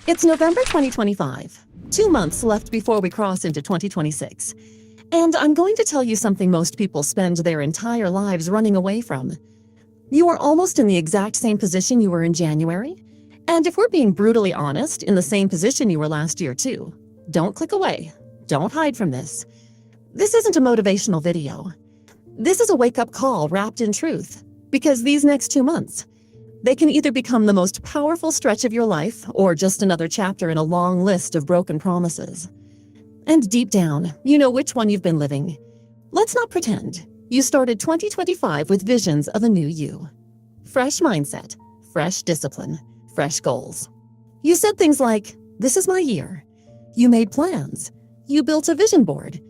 It's November 2025, 2 months left before we cross into 2026. And I'm going to tell you something most people spend their entire lives running away from. You are almost in the exact same position you were in January. And if we're being brutally honest, in the same position you were last year too. Don't click away. Don't hide from this. This isn't a motivational video. This is a wake-up call wrapped in truth. Because these next 2 months, they can either become the most powerful stretch of your life or just another chapter in a long list of broken promises. And deep down, you know which one you've been living. Let's not pretend. You started 2025 with visions of a new you. Fresh mindset, fresh discipline, fresh goals. You said things like, "This is my year." You made plans. You built a vision board.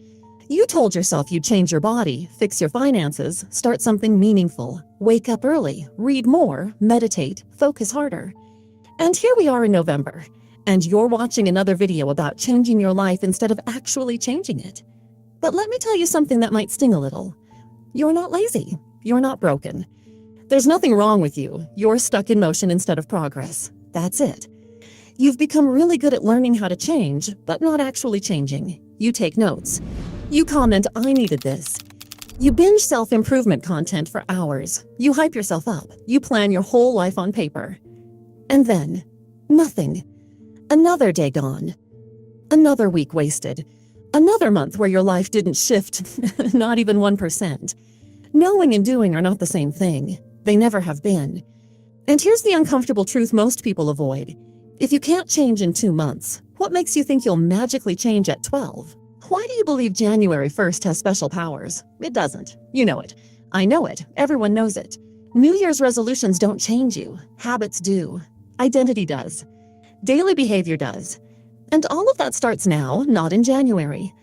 You told yourself you'd change your body, fix your finances, start something meaningful, wake up early, read more, meditate, focus harder. And here we are in November, and you're watching another video about changing your life instead of actually changing it. But let me tell you something that might sting a little. You're not lazy. You're not broken. There's nothing wrong with you. You're stuck in motion instead of progress. That's it. You've become really good at learning how to change, but not actually changing. You take notes. You comment, "I needed this." You binge self-improvement content for hours. You hype yourself up. You plan your whole life on paper. And then, nothing. Another day gone. Another week wasted. Another month where your life didn't shift, not even 1%. Knowing and doing are not the same thing. They never have been. And here's the uncomfortable truth most people avoid. If you can't change in 2 months, what makes you think you'll magically change at 12? Why do you believe January 1st has special powers? It doesn't. You know it. I know it. Everyone knows it. New Year's resolutions don't change you. Habits do. Identity does. Daily behavior does. And all of that starts now, not in January.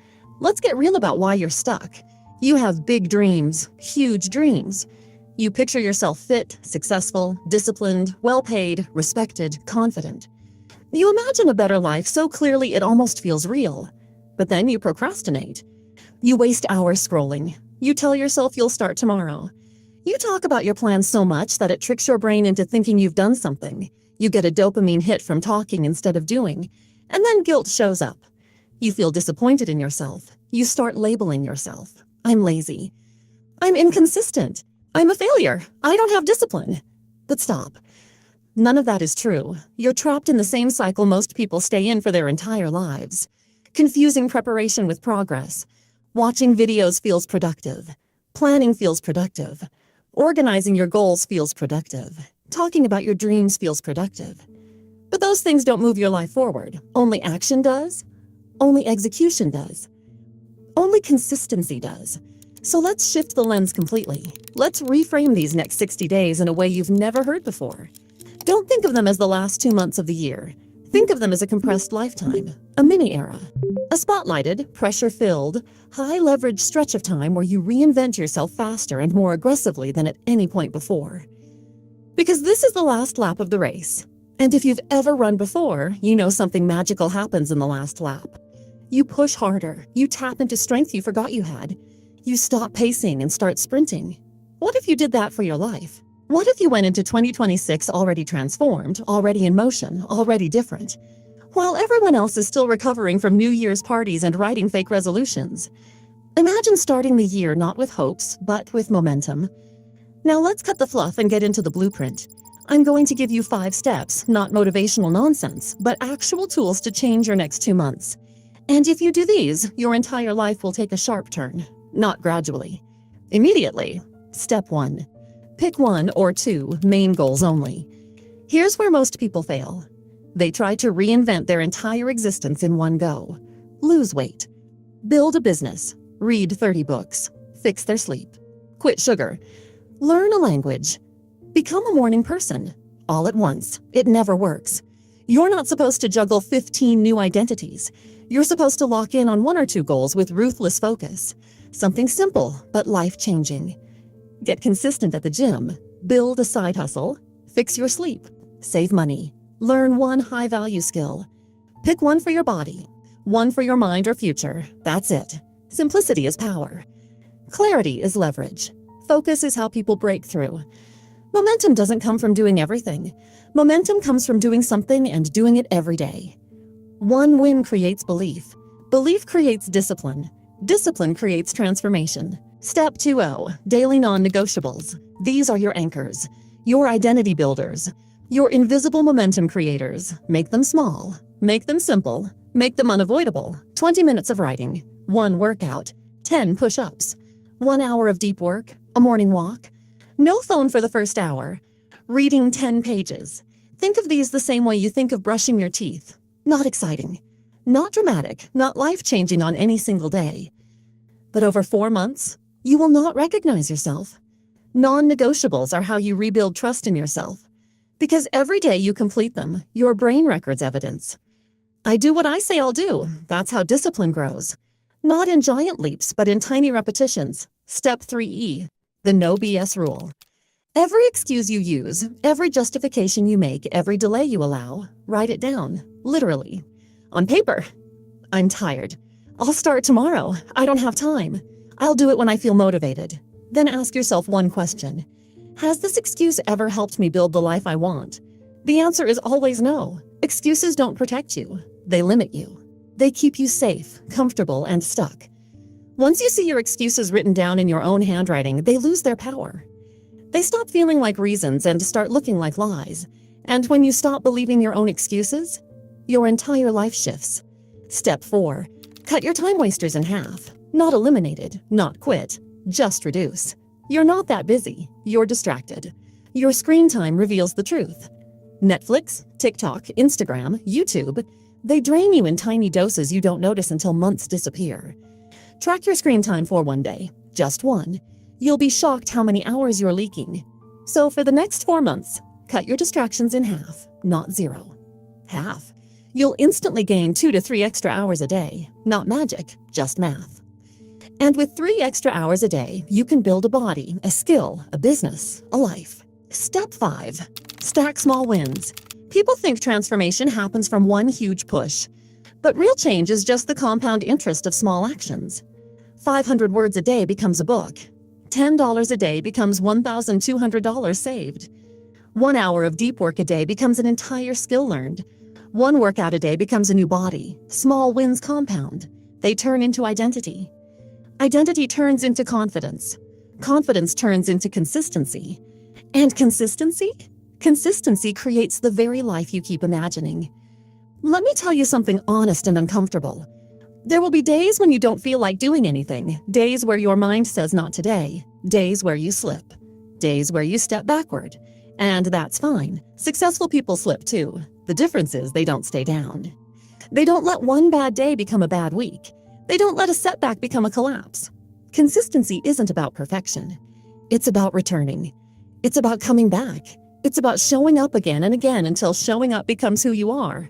Let's get real about why you're stuck. You have big dreams, huge dreams. You picture yourself fit, successful, disciplined, well-paid, respected, confident. You imagine a better life so clearly it almost feels real. But then you procrastinate. You waste hours scrolling. You tell yourself you'll start tomorrow. You talk about your plans so much that it tricks your brain into thinking you've done something. You get a dopamine hit from talking instead of doing. And then guilt shows up. You feel disappointed in yourself. You start labeling yourself. "I'm lazy. I'm inconsistent. I'm a failure. I don't have discipline." But stop. None of that is true. You're trapped in the same cycle most people stay in for their entire lives. Confusing preparation with progress. Watching videos feels productive. Planning feels productive. Organizing your goals feels productive. Talking about your dreams feels productive. But those things don't move your life forward. Only action does. Only execution does. Only consistency does. So let's shift the lens completely. Let's reframe these next 60 days in a way you've never heard before. Don't think of them as the last 2 months of the year. Think of them as a compressed lifetime, a mini-era. A spotlighted, pressure-filled, high-leverage stretch of time where you reinvent yourself faster and more aggressively than at any point before. Because this is the last lap of the race. And if you've ever run before, you know something magical happens in the last lap. You push harder. You tap into strength you forgot you had. You stop pacing and start sprinting. What if you did that for your life? What if you went into 2026 already transformed, already in motion, already different? While everyone else is still recovering from New Year's parties and writing fake resolutions. Imagine starting the year not with hopes, but with momentum. Now let's cut the fluff and get into the blueprint. I'm going to give you 5 steps, not motivational nonsense, but actual tools to change your next 2 months. And if you do these, your entire life will take a sharp turn, not gradually. Immediately. Step 1. Pick 1 or 2 main goals only. Here's where most people fail. They try to reinvent their entire existence in one go. Lose weight. Build a business. Read 30 books. Fix their sleep. Quit sugar. Learn a language. Become a morning person. All at once. It never works. You're not supposed to juggle 15 new identities. You're supposed to lock in on 1 or 2 goals with ruthless focus. Something simple, but life-changing. Get consistent at the gym. Build a side hustle. Fix your sleep. Save money. Learn 1 high-value skill. Pick 1 for your body. 1 for your mind or future. That's it. Simplicity is power. Clarity is leverage. Focus is how people break through. Momentum doesn't come from doing everything. Momentum comes from doing something and doing it every day. One win creates belief. Belief creates discipline. Discipline creates transformation. Step 20, daily non-negotiables. These are your anchors, your identity builders, your invisible momentum creators. Make them small. Make them simple. Make them unavoidable. 20 minutes of writing, 1 workout, 10 push-ups, 1 hour of deep work, a morning walk. No phone for the first hour. Reading 10 pages. Think of these the same way you think of brushing your teeth. Not exciting. Not dramatic. Not life-changing on any single day. But over 4 months, you will not recognize yourself. Non-negotiables are how you rebuild trust in yourself. Because every day you complete them, your brain records evidence. I do what I say I'll do. That's how discipline grows. Not in giant leaps, but in tiny repetitions. Step 3E, the no BS rule. Every excuse you use, every justification you make, every delay you allow, write it down, literally. On paper. I'm tired. I'll start tomorrow. I don't have time. I'll do it when I feel motivated. Then ask yourself one question. Has this excuse ever helped me build the life I want? The answer is always no. Excuses don't protect you. They limit you. They keep you safe, comfortable, and stuck. Once you see your excuses written down in your own handwriting, they lose their power. They stop feeling like reasons and start looking like lies. And when you stop believing your own excuses, your entire life shifts. Step 4. Cut your time wasters in half. Not eliminated, not quit, just reduce. You're not that busy. You're distracted. Your screen time reveals the truth. Netflix, TikTok, Instagram, YouTube, they drain you in tiny doses you don't notice until months disappear. Track your screen time for one day, just one. You'll be shocked how many hours you're leaking. So for the next 4 months, cut your distractions in half, not 0. Half. You'll instantly gain 2 to 3 extra hours a day. Not magic, just math. And with 3 extra hours a day, you can build a body, a skill, a business, a life. Step 5. Stack small wins. People think transformation happens from one huge push. But real change is just the compound interest of small actions. 500 words a day becomes a book. $10 a day becomes $1,200 saved. 1 hour of deep work a day becomes an entire skill learned. 1 workout a day becomes a new body. Small wins compound. They turn into identity. Identity turns into confidence. Confidence turns into consistency. And consistency? Consistency creates the very life you keep imagining. Let me tell you something honest and uncomfortable. There will be days when you don't feel like doing anything, days where your mind says not today, days where you slip, days where you step backward. And that's fine. Successful people slip too. The difference is they don't stay down. They don't let one bad day become a bad week. They don't let a setback become a collapse. Consistency isn't about perfection. It's about returning. It's about coming back. It's about showing up again and again until showing up becomes who you are.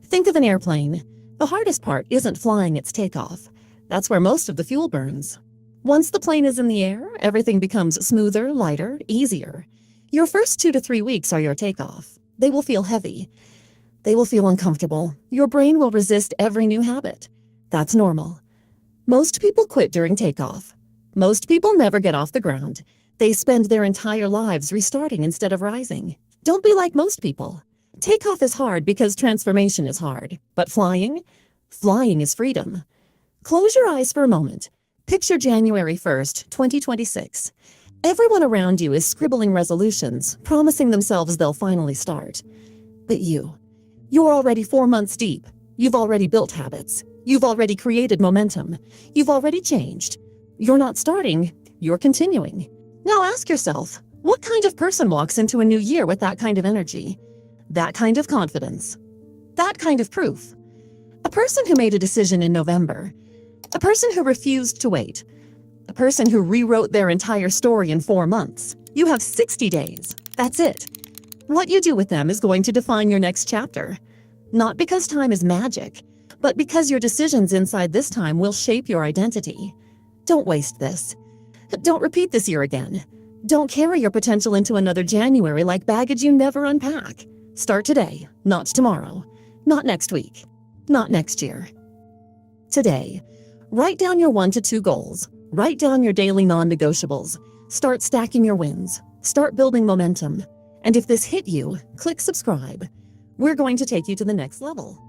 Think of an airplane. The hardest part isn't flying its takeoff. That's where most of the fuel burns. Once the plane is in the air, everything becomes smoother, lighter, easier. Your first 2 to 3 weeks are your takeoff. They will feel heavy. They will feel uncomfortable. Your brain will resist every new habit. That's normal. Most people quit during takeoff. Most people never get off the ground. They spend their entire lives restarting instead of rising. Don't be like most people. Takeoff is hard because transformation is hard. But flying is freedom. Close your eyes for a moment. Picture January 1st, 2026. Everyone around you is scribbling resolutions, promising themselves they'll finally start. But you're already 4 months deep. You've already built habits. You've already created momentum. You've already changed. You're not starting, you're continuing. Now ask yourself, what kind of person walks into a new year with that kind of energy? That kind of confidence? That kind of proof? A person who made a decision in November. A person who refused to wait. A person who rewrote their entire story in 4 months. You have 60 days. That's it. What you do with them is going to define your next chapter. Not because time is magic, but because your decisions inside this time will shape your identity. Don't waste this. Don't repeat this year again. Don't carry your potential into another January like baggage you never unpack. Start today, not tomorrow, not next week, not next year. Today, write down your 1 to 2 goals. Write down your daily non-negotiables. Start stacking your wins. Start building momentum. And if this hit you, click subscribe. We're going to take you to the next level.